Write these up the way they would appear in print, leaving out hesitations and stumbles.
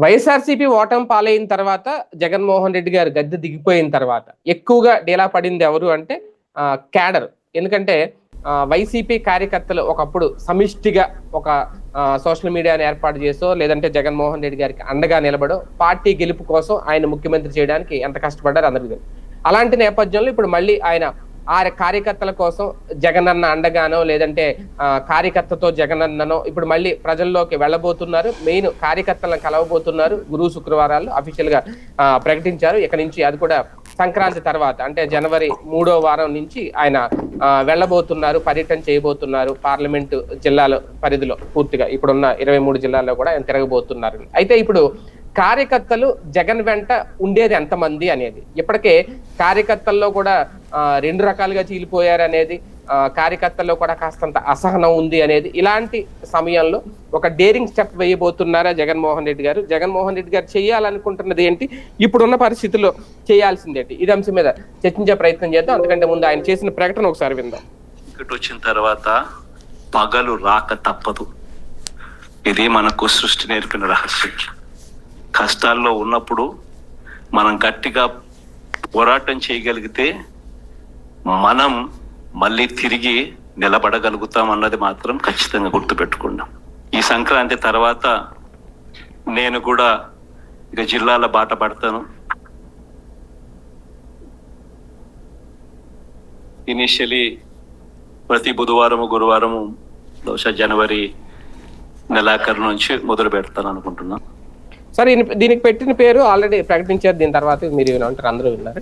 వైఎస్ఆర్సీపీ ఓటమి పాలైన తర్వాత జగన్మోహన్ రెడ్డి గారు గద్దె దిగిపోయిన తర్వాత ఎక్కువగా డీలా పడింది ఎవరు అంటే క్యాడర్. ఎందుకంటే వైసీపీ కార్యకర్తలు ఒకప్పుడు సమిష్టిగా ఒక సోషల్ మీడియాని ఏర్పాటు చేసో లేదంటే జగన్మోహన్ రెడ్డి గారికి అండగా నిలబడో పార్టీ గెలుపు కోసం ఆయన ముఖ్యమంత్రి చేయడానికి ఎంత కష్టపడ్డారు అందరికీ. అలాంటి నేపథ్యంలో ఇప్పుడు మళ్ళీ ఆయన ఆ కార్యకర్తల కోసం జగనన్న అండగానో లేదంటే కార్యకర్తతో జగనన్ననో ఇప్పుడు మళ్ళీ ప్రజల్లోకి వెళ్ళబోతున్నారు. మెయిన్ కార్యకర్తలను కలవబోతున్నారు. గురు శుక్రవారాలు అఫీషియల్ గా ప్రకటించారు. ఇక నుంచి అది కూడా సంక్రాంతి తర్వాత అంటే జనవరి 3వ వారం నుంచి ఆయన వెళ్ళబోతున్నారు, పర్యటన చేయబోతున్నారు. పార్లమెంటు జిల్లాల పరిధిలో పూర్తిగా ఇప్పుడున్న 23 జిల్లాల్లో కూడా ఆయన తిరగబోతున్నారు. అయితే ఇప్పుడు కార్యకర్తలు జగన్ వెంట ఉండేది ఎంతమంది అనేది, ఇప్పటికే కార్యకర్తల్లో కూడా 2 రకాలుగా చీలిపోయారు అనేది, కార్యకర్తల్లో కూడా కాస్తంత అసహనం ఉంది అనేది, ఇలాంటి సమయంలో ఒక డేరింగ్ స్టెప్ వేయబోతున్నారా జగన్మోహన్ రెడ్డి గారు? జగన్మోహన్ రెడ్డి గారు చేయాలనుకుంటున్నది ఏంటి, ఇప్పుడున్న పరిస్థితుల్లో చేయాల్సింది ఏంటి? ఇది అంశం మీద చర్చించే ప్రయత్నం చేద్దాం. అందుకంటే ముందు ఆయన చేసిన ప్రకటన ఒకసారి విందాం. ఇక్కడ వచ్చిన తర్వాత పగలు రాక తప్పదు. ఇది మనకు సృష్టి నేర్పిన రహస్యం. కష్టాల్లో ఉన్నప్పుడు మనం గట్టిగా పోరాటం చేయగలిగితే మనం మళ్ళీ తిరిగి నిలబడగలుగుతాం అన్నది మాత్రం ఖచ్చితంగా గుర్తుపెట్టుకున్నాం. ఈ సంక్రాంతి తర్వాత నేను కూడా ఇక జిల్లాల బాట పడతాను. ఇనిషియలీ ప్రతి బుధవారము గురువారము బహుశా జనవరి నెలాఖరు నుంచి మొదలు పెడతాను అనుకుంటున్నాను. సరే, దీనికి పెట్టిన పేరు ఆల్రెడీ ప్రకటించారు. దీని తర్వాత మీరు వినంటారు, అందరూ విన్నారు.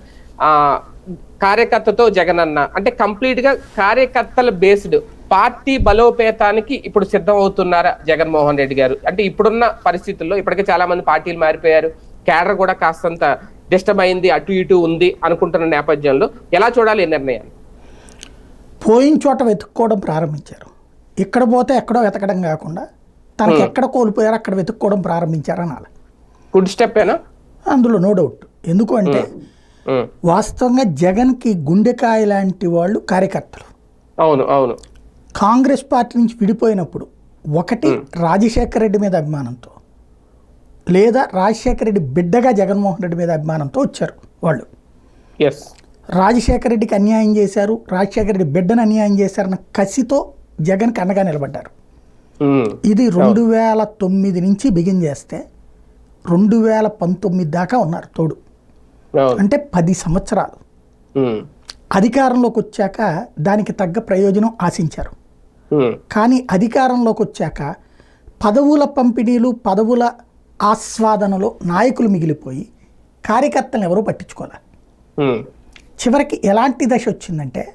కార్యకర్తతో జగనన్న అంటే కంప్లీట్ గా కార్యకర్తల బేస్డ్ పార్టీ బలోపేతానికి ఇప్పుడు సిద్ధం అవుతున్నారా జగన్మోహన్ రెడ్డి గారు? అంటే ఇప్పుడున్న పరిస్థితుల్లో ఇప్పటికే చాలా మంది పార్టీలు మారిపోయారు, క్యాడర్ కూడా కాస్తంత డిస్టర్బ్ అయింది, అటు ఇటు ఉంది అనుకుంటున్న నేపథ్యంలో ఎలా చూడాలి ఈ నిర్ణయాన్ని? పోయిన చోట వెతుక్కోవడం ప్రారంభించారు. ఇక్కడ పోతే ఎక్కడో వెతకడం కాకుండా తనకి ఎక్కడ కోల్పోయారో అక్కడ వెతుక్కోవడం ప్రారంభించారు అనాలి. గుడ్ స్టెప్ ఏనా? అందులో నో డౌట్. ఎందుకు అంటే వాస్తవంగా జగన్కి గుండెకాయ లాంటి వాళ్ళు కార్యకర్తలు. అవును అవును. కాంగ్రెస్ పార్టీ నుంచి విడిపోయినప్పుడు ఒకటి రాజశేఖర రెడ్డి మీద అభిమానంతో, లేదా రాజశేఖర రెడ్డి బిడ్డగా జగన్మోహన్ రెడ్డి మీద అభిమానంతో వచ్చారు వాళ్ళు. రాజశేఖర రెడ్డికి అన్యాయం చేశారు, రాజశేఖర రెడ్డి బిడ్డను అన్యాయం చేశారన్న కసితో జగన్కి అండగా నిలబడ్డారు. ఇది 2009 నుంచి బిగిన్ చేస్తే 2019 దాకా ఉన్నారు తోడు. అంటే 10 సంవత్సరాలు అధికారంలోకి వచ్చాక దానికి తగ్గ ప్రయోజనం ఆశించారు. కానీ అధికారంలోకి వచ్చాక పదవుల పంపిణీలు, పదవుల ఆస్వాదనలో నాయకులు మిగిలిపోయి కార్యకర్తలను ఎవరూ పట్టించుకోలే. చివరికి ఎలాంటి దశ వచ్చిందంటే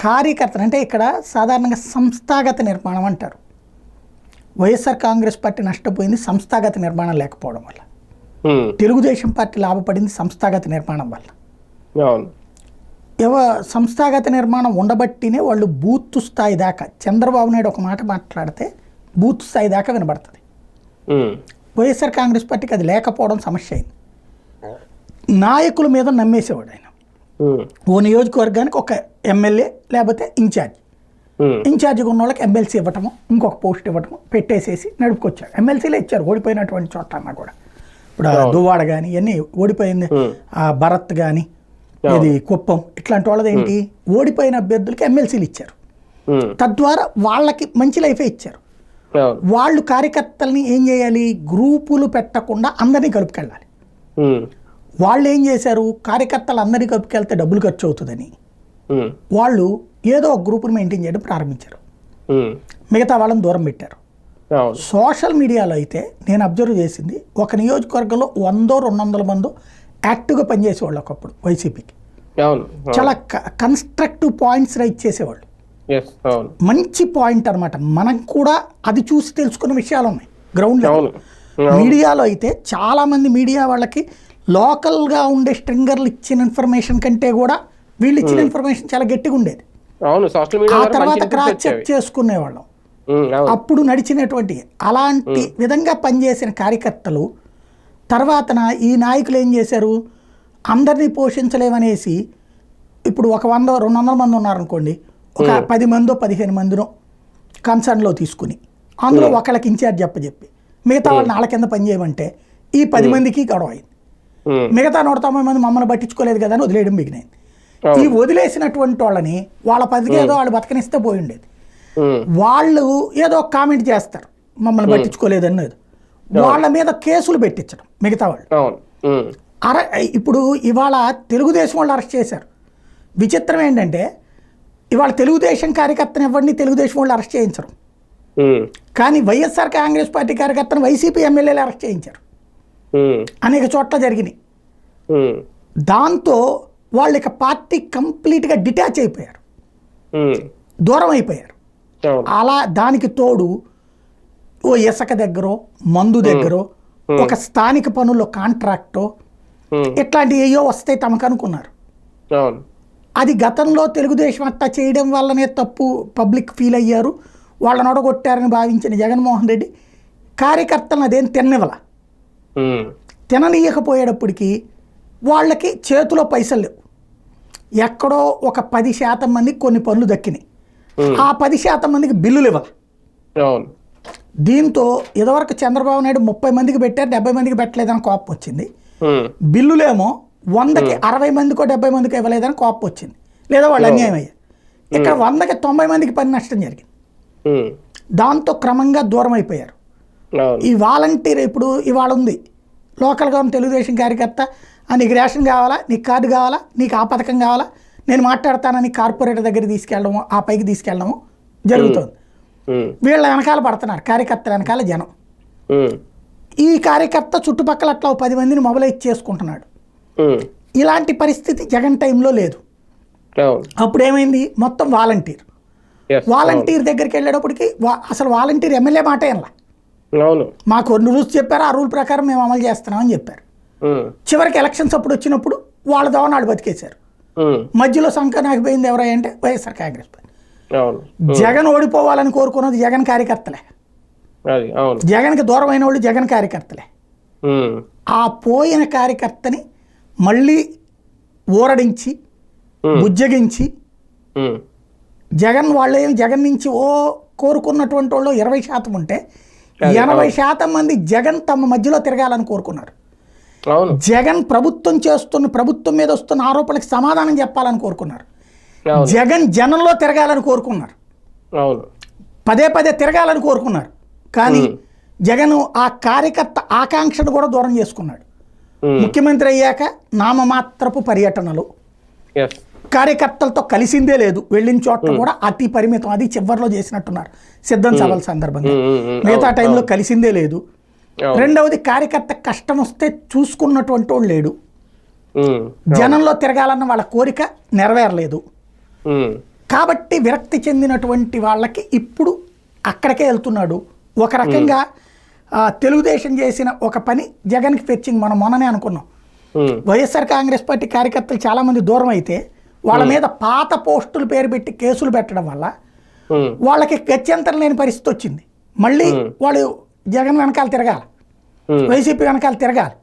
కార్యకర్తలు అంటే ఇక్కడ సాధారణంగా సంస్థాగత నిర్మాణం అంటారు. వైఎస్ఆర్ కాంగ్రెస్ పార్టీ నష్టపోయింది సంస్థాగత నిర్మాణం లేకపోవడం వల్ల. తెలుగుదేశం పార్టీ లాభపడింది సంస్థాగత నిర్మాణం వల్ల. సంస్థాగత నిర్మాణం ఉండబట్టినే వాళ్ళు బూత్ స్థాయి దాకా, చంద్రబాబు నాయుడు ఒక మాట మాట్లాడితే బూత్ స్థాయి దాకా వినబడుతుంది. వైఎస్ఆర్ కాంగ్రెస్ పార్టీకి అది లేకపోవడం సమస్య అయింది. నాయకుల మీద నమ్మేసేవాడు ఆయన. ఓ నియోజకవర్గానికి ఒక ఎమ్మెల్యే లేకపోతే ఇన్ఛార్జిగా ఉన్న వాళ్ళకి ఎమ్మెల్సీ ఇవ్వటము, ఇంకొక పోస్ట్ ఇవ్వటము పెట్టేసేసి నడుపుకొచ్చాడు. ఎమ్మెల్సీలే ఇచ్చారు ఓడిపోయినటువంటి చోట అన్నా కూడా. ఇప్పుడు దువ్వాడ కానీ ఇవన్నీ ఓడిపోయింది, భరత్ కానీ ఇది కుప్పం, ఇట్లాంటి వాళ్ళది ఏంటి ఓడిపోయిన అభ్యర్థులకి ఎమ్మెల్సీలు ఇచ్చారు. తద్వారా వాళ్ళకి మంచి లైఫే ఇచ్చారు. వాళ్ళు కార్యకర్తల్ని ఏం చేయాలి, గ్రూపులు పెట్టకుండా అందరినీ కలుపుకెళ్ళాలి. వాళ్ళు ఏం చేశారు, కార్యకర్తలు అందరినీ కలుపుకెళ్తే డబ్బులు ఖర్చు అవుతుందని వాళ్ళు ఏదో ఒక గ్రూపును మెయింటైన్ చేయడం ప్రారంభించారు. మిగతా వాళ్ళని దూరం పెట్టారు. సోషల్ మీడియాలో అయితే నేను అబ్జర్వ్ చేసింది, ఒక నియోజకవర్గంలో 100-200 మంది యాక్టివ్గా పనిచేసేవాళ్ళు ఒకప్పుడు వైసీపీకి. చాలా కన్స్ట్రక్టివ్ పాయింట్స్ రైట్ చేసేవాళ్ళు. మంచి పాయింట్ అనమాట. మనం కూడా అది చూసి తెలుసుకున్న విషయాలు ఉన్నాయి గ్రౌండ్ లెవెల్. మీడియాలో అయితే చాలామంది మీడియా వాళ్ళకి లోకల్గా ఉండే స్ట్రింగర్లు ఇచ్చిన ఇన్ఫర్మేషన్ కంటే కూడా వీళ్ళు ఇచ్చిన ఇన్ఫర్మేషన్ చాలా గట్టిగా ఉండేది. ఆ తర్వాత క్రాస్ చెక్ చేసుకునేవాళ్ళం. అప్పుడు నడిచినటువంటి అలాంటి విధంగా పనిచేసిన కార్యకర్తలు తర్వాతన ఈ నాయకులు ఏం చేశారు, అందరినీ పోషించలేమనేసి ఇప్పుడు ఒక 100-200 మంది ఉన్నారనుకోండి, ఒక 10 మందో 15 మందినో కన్సర్న్లో తీసుకుని అందులో ఒకళ్ళకి ఇన్ఛార్జ్ చెప్పి మిగతా వాళ్ళు నాళ్ళ కింద పని చేయమంటే ఈ 10 మందికి గొడవ అయింది. మిగతా 190 మంది మమ్మల్ని పట్టించుకోలేదు కదా అని వదిలేయడం మిగిలింది. ఈ వదిలేసినటువంటి వాళ్ళని వాళ్ళ పదికి ఏదో వాళ్ళు బతకనిస్తే పోయి ఉండేది. వాళ్ళు ఏదో కామెంట్ చేస్తారు మమ్మల్ని పట్టించుకోలేదు అన్నది, వాళ్ళ మీద కేసులు పెట్టించడం మిగతా వాళ్ళు. ఇప్పుడు ఇవాళ తెలుగుదేశం వాళ్ళు అరెస్ట్ చేశారు. విచిత్రం ఏంటంటే ఇవాళ తెలుగుదేశం కార్యకర్తను ఎవరిని తెలుగుదేశం వాళ్ళు అరెస్ట్ చేయించరు, కానీ వైఎస్ఆర్ కాంగ్రెస్ పార్టీ కార్యకర్తను వైసీపీ ఎమ్మెల్యేలు అరెస్ట్ చేయించారు. అనేక చోట్ల జరిగినాయి. దాంతో వాళ్ళు ఇక పార్టీ కంప్లీట్గా డిటాచ్ అయిపోయారు, దూరం అయిపోయారు. అలా దానికి తోడు ఓ ఇసుక దగ్గర, మందు దగ్గర, ఒక స్థానిక పనుల్లో కాంట్రాక్టో ఇట్లాంటివి ఏయో వస్తాయి తమకు అనుకున్నారు. అది గతంలో తెలుగుదేశం అట్టా చేయడం వల్లనే తప్పు పబ్లిక్ ఫీల్ అయ్యారు, వాళ్ళని ఒడగొట్టారని భావించిన జగన్మోహన్ రెడ్డి కార్యకర్తలను అదేం తిననీయకపోయేటప్పటికీ వాళ్ళకి చేతిలో పైసలు లేవు. ఎక్కడో ఒక 10% మందికి కొన్ని పనులు దక్కినాయి, ఆ 10% మందికి బిల్లులు ఇవ్వాలి. దీంతో ఇదివరకు చంద్రబాబు నాయుడు 30 మందికి పెట్టారు, 70 మందికి పెట్టలేదని కోపం వచ్చింది. బిల్లులేమో 100కి 60 మందికో 70 మందికో ఇవ్వలేదని కోపం వచ్చింది, లేదా వాళ్ళు అన్యాయం అయ్యారు. ఇక్కడ 100కి 90 మందికి పని నష్టం జరిగింది. దాంతో క్రమంగా దూరం అయిపోయారు. ఈ వాలంటీర్ ఇప్పుడు ఇవాళ ఉంది లోకల్గా ఉన్న తెలుగుదేశం కార్యకర్త, నీకు రేషన్ కావాలా, నీకు కార్డు కావాలా, నీకు ఆ పథకం కావాలా, నేను మాట్లాడతానని కార్పొరేటర్ దగ్గర తీసుకెళ్ళడము, ఆ పైకి తీసుకెళ్ళడము జరుగుతుంది. వీళ్ళ వెనకాల పడుతున్నారు కార్యకర్తల వెనకాల జనం. ఈ కార్యకర్త చుట్టుపక్కల అట్లా 10 మందిని మొబైలైజ్ చేసుకుంటున్నాడు. ఇలాంటి పరిస్థితి జగన్ టైంలో లేదు. అప్పుడు ఏమైంది, మొత్తం వాలంటీర్ దగ్గరికి వెళ్ళేటప్పటికి అసలు వాలంటీర్ ఎమ్మెల్యే మాట ఏమలా, మాకు కొన్ని రూల్స్ చెప్పారు, ఆ రూల్ ప్రకారం మేము అమలు చేస్తున్నామని చెప్పారు. చివరికి ఎలక్షన్స్ అప్పుడు వచ్చినప్పుడు వాళ్ళ దోవనాడు బతికేశారు. మధ్యలో సంకనాగిపోయింది ఎవరై అంటే వైఎస్ఆర్ కాంగ్రెస్ పార్టీ. జగన్ ఓడిపోవాలని కోరుకున్నది జగన్ కార్యకర్తలే, జగన్కి దూరమైన వాళ్ళు జగన్ కార్యకర్తలే. ఆ పోయిన కార్యకర్తని మళ్ళీ ఊరడించి బుజ్జగించి జగన్ వాళ్ళేమి జగన్ నుంచి కోరుకున్నటువంటి వాళ్ళు 20% ఉంటే 80% మంది జగన్ తమ మధ్యలో తిరగాలని కోరుకున్నారు. జగన్ ప్రభుత్వం మీద వస్తున్న ఆరోపణలకు సమాధానం చెప్పాలని కోరుకున్నారు. జగన్ జనంలో తిరగాలని కోరుకున్నారు, పదే తిరగాలని కోరుకున్నారు. కానీ జగన్ ఆ కార్యకర్త ఆకాంక్షను కూడా దూరం చేసుకున్నాడు. ముఖ్యమంత్రి అయ్యాక నామమాత్రపు పర్యటనలు, కార్యకర్తలతో కలిసిందే లేదు, వెళ్ళిన చోట్ల కూడా అతి పరిమితం. అది చివరిలో చేసినట్టున్నారు సిద్ధం సభల సందర్భంగా, మిగతా టైంలో కలిసిందే లేదు. రెండవది కార్యకర్త కష్టం వస్తే చూసుకున్నటువంటి వాడు లేడు. జనంలో తిరగాలన్న వాళ్ళ కోరిక నెరవేరలేదు. కాబట్టి విరక్తి చెందినటువంటి వాళ్ళకి ఇప్పుడు అక్కడికే వెళ్తున్నాడు. ఒక రకంగా తెలుగుదేశం చేసిన ఒక పని జగన్కి ఫెచ్చింగ్. మనం మొన్ననే అనుకున్నాం, వైఎస్ఆర్ కాంగ్రెస్ పార్టీ కార్యకర్తలు చాలామంది దూరం అయితే వాళ్ళ మీద పాత పోస్టులు పేరు పెట్టి కేసులు పెట్టడం వల్ల వాళ్ళకి గత్యంతరం లేని పరిస్థితి వచ్చింది. మళ్ళీ వాళ్ళు జగన్ వెనకాల తిరగాలి, వైసీపీ వెనకాల తిరగాలి.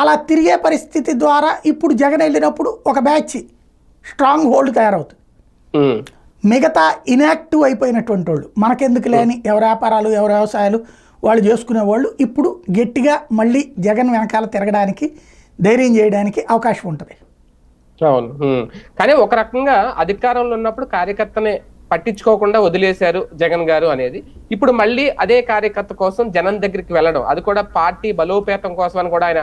అలా తిరిగే పరిస్థితి ద్వారా ఇప్పుడు జగన్ వెళ్ళినప్పుడు ఒక బ్యాచ్ స్ట్రాంగ్ హోల్డ్ తయారవుతుంది. మిగతా ఇన్యాక్టివ్ అయిపోయినటువంటి వాళ్ళు, మనకెందుకు లేని ఎవరి వ్యాపారాలు ఎవరి వ్యవసాయాలు వాళ్ళు చేసుకునే వాళ్ళు ఇప్పుడు గట్టిగా మళ్ళీ జగన్ వెనకాల తిరగడానికి ధైర్యం చేయడానికి అవకాశం ఉంటుంది. అవును, కానీ ఒక రకంగా అధికారంలో ఉన్నప్పుడు కార్యకర్తనే పట్టించుకోకుండా వదిలేశారు జగన్ గారు అనేది, ఇప్పుడు మళ్ళీ అదే కార్యకర్త కోసం జనం దగ్గరికి వెళ్ళడం, అది కూడా పార్టీ బలోపేతం కోసం అని కూడా ఆయన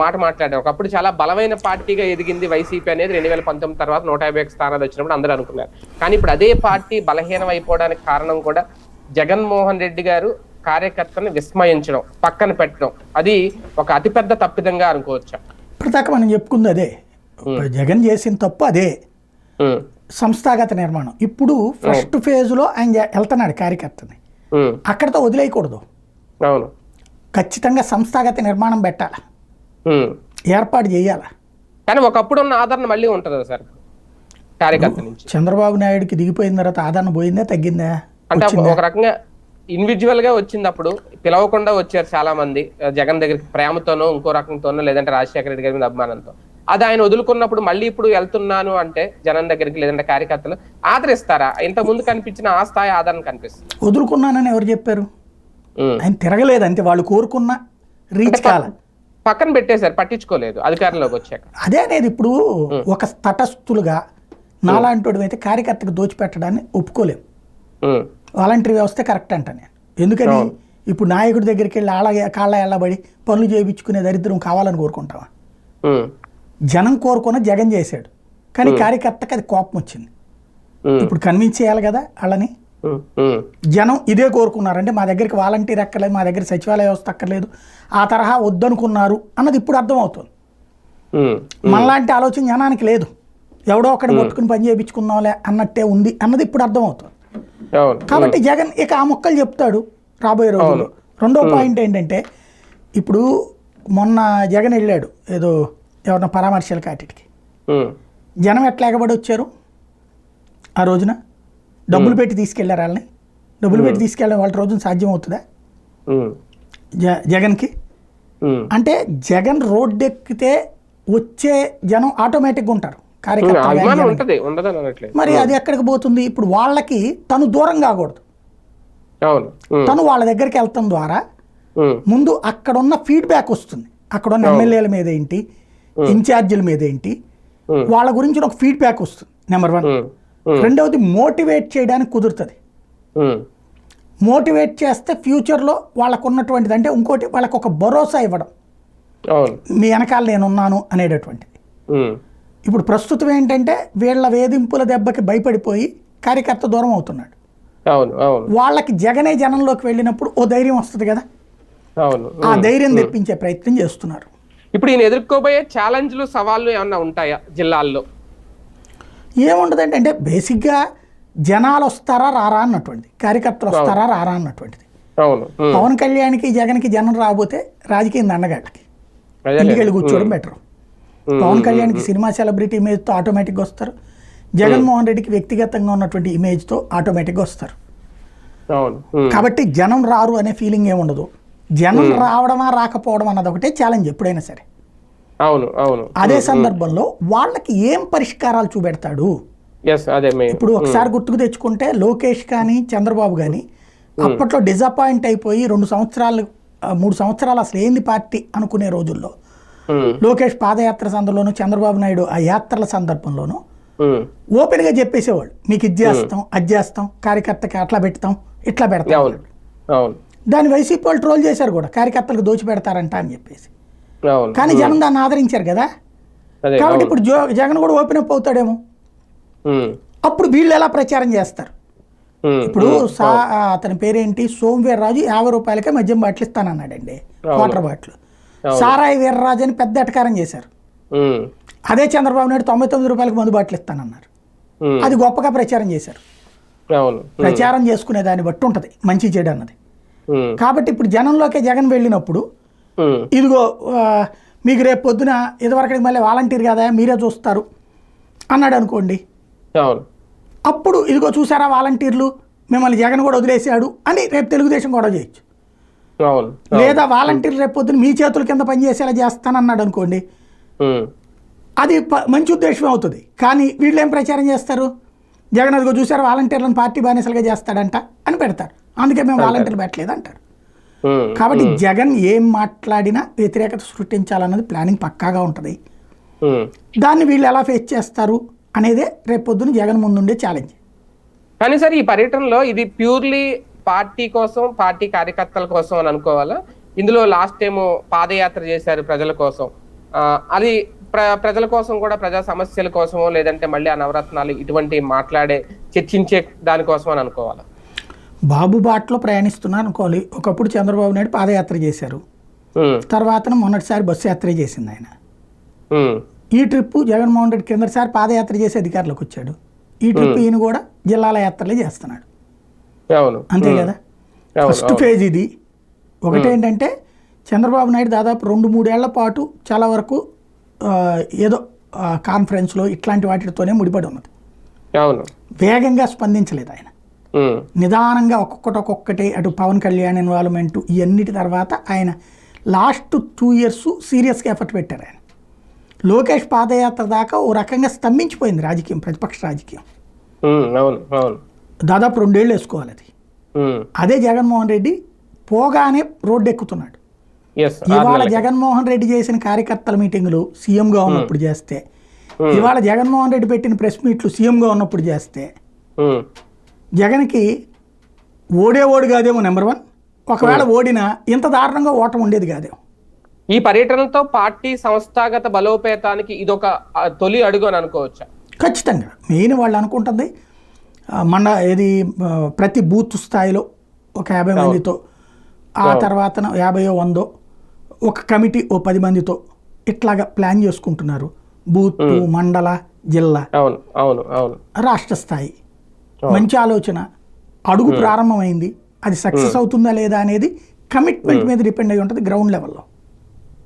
మాట్లాడారు. ఒకప్పుడు చాలా బలమైన పార్టీగా ఎదిగింది వైసీపీ అనేది 2019 తర్వాత 150 స్థానాలు వచ్చినప్పుడు అందరూ అనుకున్నారు. కానీ ఇప్పుడు అదే పార్టీ బలహీనం అయిపోవడానికి కారణం కూడా జగన్మోహన్ రెడ్డి గారు కార్యకర్తను విస్మయించడం, పక్కన పెట్టడం, అది ఒక అతిపెద్ద తప్పిదంగా అనుకోవచ్చా? ఇప్పటిదాకా మనం చెప్పుకుంది అదే, జగన్ చేసిన తప్పు అదే, సంస్థాగత నిర్మాణం. ఇప్పుడు ఫస్ట్ ఫేజ్లో ఆయన వెళ్తున్నాడు కార్యకర్తని, అక్కడతో వదిలేయకూడదు. అవును, ఖచ్చితంగా సంస్థాగత నిర్మాణం పెట్టాలి, ఏర్పాటు చేయాలి. కానీ ఒకప్పుడు ఉన్న ఆదరణ మళ్ళీ ఉంటుందా సార్ కార్యకర్త నుంచి? చంద్రబాబు నాయుడుకి దిగిపోయిన తర్వాత ఆదరణ పోయిందా తగ్గిందా? అంటే ఒక రకంగా ఇండివిజువల్ గా వచ్చింది, అప్పుడు పిలవకుండా వచ్చారు చాలా మంది జగన్ దగ్గరికి, ప్రేమతోనో ఇంకో రకంతోనో లేదంటే రాజశేఖర రెడ్డి గారి మీద అభిమానంతో. అది ఆయన వదులుకున్నప్పుడు మళ్ళీ ఇప్పుడు వెళ్తున్నాను అంటే జనం దగ్గరికి లేదంటే కార్యకర్తలు ఆదరిస్తారా? ఇంత ముందు కనిపించిన ఆ స్థాయి ఆదరణ కనిపిస్తుంది. వదులుకున్నానని ఎవరు చెప్పారు? ఆయన తిరగలేదు అంతే, వాళ్ళు కోరుకున్న రీచ్ కాల. పక్కన పెట్టేశారు, పట్టించుకోలేదు అధికారంలోకి వచ్చాక. అదే అనేది ఇప్పుడు ఒక తటస్థులుగా నాలాంటి అయితే కార్యకర్తకు దోచిపెట్టడాన్ని ఒప్పుకోలేము. వాలంటరీ వ్యవస్థ కరెక్ట్ అంట నేను. ఎందుకని ఇప్పుడు నాయకుడి దగ్గరికి వెళ్ళి కాళ్ళ ఎళ్ళబడి పనులు చేయించుకునే దరిద్రం కావాలని కోరుకుంటావా? జనం కోరుకున్న జగన్ చేశాడు, కానీ కార్యకర్తకి అది కోపం వచ్చింది. ఇప్పుడు కన్విన్స్ చేయాలి కదా వాళ్ళని. జనం ఇదే కోరుకున్నారంటే మా దగ్గరికి వాలంటీర్ అక్కర్లేదు, మా దగ్గర సచివాలయ వ్యవస్థ అక్కర్లేదు, ఆ తరహా వద్దనుకున్నారు అన్నది ఇప్పుడు అర్థమవుతుంది. మనలాంటి ఆలోచన జనానికి లేదు, ఎవడో ఒకటి పట్టుకుని పని చేయించుకుందాంలే అన్నట్టే ఉంది అన్నది ఇప్పుడు అర్థమవుతుంది. కాబట్టి జగన్ ఇక ఆ మొక్కలు చెప్తాడు రాబోయే రోజుల్లో. రెండో పాయింట్ ఏంటంటే, ఇప్పుడు మొన్న జగన్ వెళ్ళాడు ఏదో ఎవరన్నా పరామర్శల కాటికి, జనం ఎట్లా ఎగబడి వచ్చారు ఆ రోజున? డబ్బులు పెట్టి తీసుకెళ్లారు వాళ్ళని. డబ్బులు పెట్టి తీసుకెళ్ళడం వాళ్ళ రోజున సాధ్యం అవుతుందా జగన్కి? అంటే జగన్ రోడ్డెక్కితే వచ్చే జనం ఆటోమేటిక్గా ఉంటారు కార్యకర్తలు. మరి అది ఎక్కడికి పోతుంది? ఇప్పుడు వాళ్ళకి తను దూరం కాకూడదు. తను వాళ్ళ దగ్గరికి వెళ్తాం ద్వారా ముందు అక్కడున్న ఫీడ్బ్యాక్ వస్తుంది. అక్కడున్న ఎమ్మెల్యేల మీద ఏంటి, ఇన్ఛార్జీల మీద ఏంటి, వాళ్ళ గురించి ఒక ఫీడ్బ్యాక్ వస్తుంది. నెంబర్ 1. రెండవది మోటివేట్ చేయడానికి కుదురుతుంది. మోటివేట్ చేస్తే ఫ్యూచర్లో వాళ్ళకు ఉన్నటువంటిది అంటే ఇంకోటి వాళ్ళకు ఒక భరోసా ఇవ్వడం, మీ వెనకాల నేనున్నాను అనేటటువంటిది. ఇప్పుడు ప్రస్తుతం ఏంటంటే వీళ్ళ వేధింపుల దెబ్బకి భయపడిపోయి కార్యకర్త దూరం అవుతున్నాడు. వాళ్ళకి జగనే జనంలోకి వెళ్ళినప్పుడు ఓ ధైర్యం వస్తుంది కదా, ఆ ధైర్యం తెప్పించే ప్రయత్నం చేస్తున్నారు. ఇప్పుడు ఈయన ఎదుర్కోబోయే ఛాలెంజ్లు, సవాళ్ళు ఏమన్నా ఉంటాయా జిల్లాల్లో? ఏముండదంటే అంటే బేసిక్గా జనాలు వస్తారా రారా అన్నటువంటిది, కార్యకర్తలు వస్తారా రారా అన్నటువంటిది. పవన్ కళ్యాణ్కి జగన్కి జనం రాబోతే రాజకీయం దండగాళ్ళకి ఇంటికి వెళ్ళి కూర్చోవడం బెటర్. పవన్ కళ్యాణ్కి సినిమా సెలబ్రిటీ ఇమేజ్తో ఆటోమేటిక్గా వస్తారు, జగన్మోహన్ రెడ్డికి వ్యక్తిగతంగా ఉన్నటువంటి ఇమేజ్తో ఆటోమేటిక్గా వస్తారు. కాబట్టి జనం రారు అనే ఫీలింగ్ ఏముండదు. జనం రావడమా రాకపోవడం అన్నది ఒకటే ఛాలెంజ్ ఎప్పుడైనా సరే. అదే సందర్భంలో వాళ్ళకి ఏం పరిష్కారాలు చూపెడతాడు? ఇప్పుడు ఒకసారి గుర్తుకు తెచ్చుకుంటే లోకేష్ కానీ చంద్రబాబు కానీ అప్పట్లో డిసప్పాయింట్ అయిపోయి 2 సంవత్సరాలు 3 సంవత్సరాలు అసలు ఏంది పార్టీ అనుకునే రోజుల్లో లోకేష్ పాదయాత్ర సందర్భంలోనూ చంద్రబాబు నాయుడు ఆ యాత్రల సందర్భంలోనూ ఓపెన్ గా చెప్పేసేవాళ్ళు, మీకు ఇది చేస్తాం అది చేస్తాం, కార్యకర్తకి అట్లా పెడతాం ఇట్లా పెడతాం. దాన్ని వైసీపీ వాళ్ళు ట్రోల్ చేశారు కూడా, కార్యకర్తలకు దోచి పెడతారంట అని చెప్పేసి. కానీ జనం దాన్ని ఆదరించారు కదా. కాబట్టి ఇప్పుడు జగన్ కూడా ఓపెన్ అప్ అవుతాడేమో. అప్పుడు వీళ్ళు ఎలా ప్రచారం చేస్తారు? ఇప్పుడు అతని పేరేంటి, సోమవీర్రాజు 50 రూపాయలకే మద్యం బాటిల్ ఇస్తానన్నాడండి, వాటర్ బాటిల్. సారాయి వీర్రాజు అని పెద్ద అటకారం చేశారు. అదే చంద్రబాబు నాయుడు 99 రూపాయలకు మందు బాటిల్ ఇస్తానన్నారు. అది గొప్పగా ప్రచారం చేశారు. ప్రచారం చేసుకునే దాన్ని బట్టి ఉంటుంది మంచి చెడు అన్నది. కాబట్టి ఇప్పుడు జనంలోకి జగన్ వెళ్ళినప్పుడు ఇదిగో మీకు రేపు పొద్దున ఇదివరకటికి మళ్ళీ వాలంటీర్ కదా మీరే చూస్తారు అన్నాడు అనుకోండి, అప్పుడు ఇదిగో చూసారా వాలంటీర్లు మిమ్మల్ని జగన్ కూడా వదిలేశాడు అని రేపు తెలుగుదేశం కూడా చేయొచ్చు. లేదా వాలంటీర్లు రేపు పొద్దున మీ చేతుల కింద పనిచేసేలా చేస్తానన్నాడు అనుకోండి, అది మంచి ఉద్దేశం అవుతుంది. కానీ వీళ్ళు ఏం ప్రచారం చేస్తారు, జగన్ అదిగో చూసారా వాలంటీర్లను పార్టీ బానిసలుగా చేస్తాడంట అని పెడతారు, అందుకే మేము వాలంటీర్లు పెట్టలేదు అంటారు. కాబట్టి జగన్ ఏం మాట్లాడినా వ్యతిరేకత సృష్టించాలన్నది ప్లానింగ్ పక్కాగా ఉంటుంది. దాన్ని వీళ్ళు ఎలా ఫేస్ చేస్తారు అనేదే రేపు పొద్దున జగన్ ముందుండే ఛాలెంజ్. కానీ సార్ ఈ పర్యటనలో ఇది ప్యూర్లీ పార్టీ కోసం, పార్టీ కార్యకర్తల కోసం అని అనుకోవాలా? ఇందులో లాస్ట్ టైం పాదయాత్ర చేశారు ప్రజల కోసం, అది ప్రజల కోసం కూడా ప్రజా సమస్యల కోసమో లేదంటే మళ్ళీ ఆ నవరత్నాలు ఇటువంటి మాట్లాడే చర్చించే దానికోసం అని అనుకోవాలా? బాబు బాటలో ప్రయాణిస్తున్నారు అనుకోవాలి. ఒకప్పుడు చంద్రబాబు నాయుడు పాదయాత్ర చేశారు, తర్వాత మొన్నటిసారి బస్సు యాత్ర చేసింది ఆయన. ఈ ట్రిప్ జగన్మోహన్ రెడ్డి కిందసారి పాదయాత్ర చేసి అధికారంలోకి వచ్చాడు, ఈ ట్రిప్ ఈయన కూడా జిల్లాల యాత్రలే చేస్తున్నాడు. అంతే కదా. ఫస్ట్ ఫేజ్ ఇది. ఒకటేంటంటే చంద్రబాబు నాయుడు దాదాపు 2-3 ఏళ్ల పాటు చాలా వరకు ఏదో కాన్ఫరెన్స్లో ఇట్లాంటి వాటితోనే ముడిపడి ఉన్నది. వేగంగా స్పందించలేదు ఆయన, నిదానంగా ఒక్కొక్కటి అటు పవన్ కళ్యాణ్ ఇన్వాల్వ్మెంట్ ఇవన్నిటి తర్వాత ఆయన లాస్ట్ 2 ఇయర్స్ సీరియస్గా ఎఫర్ట్ పెట్టారు ఆయన. లోకేష్ పాదయాత్ర దాకా ఓ రకంగా స్తంభించిపోయింది రాజకీయం, ప్రతిపక్ష రాజకీయం. దాదాపు 2 ఏళ్ళు వేసుకోవాలి అది. అదే జగన్మోహన్ రెడ్డి పోగానే రోడ్డు ఎక్కుతున్నాడు. ఎస్ ఇవాళ జగన్మోహన్ రెడ్డి చేసిన కార్యకర్తల మీటింగులు సీఎంగా ఉన్నప్పుడు చేస్తే, ఇవాళ జగన్మోహన్ రెడ్డి పెట్టిన ప్రెస్ మీట్లు సీఎంగా ఉన్నప్పుడు చేస్తే, జగన్కి ఓడు కాదేమో నెంబర్ 1. ఒకవేళ ఓడినా ఇంత దారుణంగా ఓటం ఉండేది కాదేమో. ఈ పర్యటనతో పార్టీ సంస్థాగత బలోపేతానికి ఇదొక తొలి అడుగు అని అనుకోవచ్చా? ఖచ్చితంగా. మెయిన్ వాళ్ళు అనుకుంటుంది ప్రతి బూత్ స్థాయిలో ఒక 50 మందితో, ఆ తర్వాత 50-100 ఒక కమిటీ 10 మందితో ఇట్లాగా ప్లాన్ చేసుకుంటున్నారు. బూత్, మండల, జిల్లా, అవును అవును అవును రాష్ట్ర స్థాయి. మంచి ఆలోచన. అడుగు ప్రారంభమైంది. అది సక్సెస్ అవుతుందా లేదా అనేది కమిట్మెంట్ మీద డిపెండ్ అయి ఉంటుంది గ్రౌండ్ లెవెల్లో.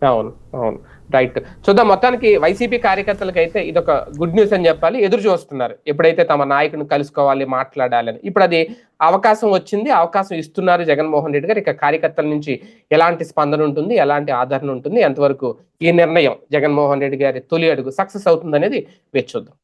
అవును అవును రైట్. చూద్దాం. మొత్తానికి వైసీపీ కార్యకర్తలకు అయితే ఇదొక గుడ్ న్యూస్ అని చెప్పాలి. ఎదురు చూస్తున్నారు ఎప్పుడైతే తమ నాయకుని కలుసుకోవాలి, మాట్లాడాలని. ఇప్పుడు అది అవకాశం వచ్చింది, అవకాశం ఇస్తున్నారు జగన్మోహన్ రెడ్డి గారు. ఇక కార్యకర్తల నుంచి ఎలాంటి స్పందన ఉంటుంది, ఎలాంటి ఆదరణ ఉంటుంది, ఎంతవరకు ఈ నిర్ణయం జగన్మోహన్ రెడ్డి గారి తొలి అడుగు సక్సెస్ అవుతుంది అనేది వేచి చూద్దాం.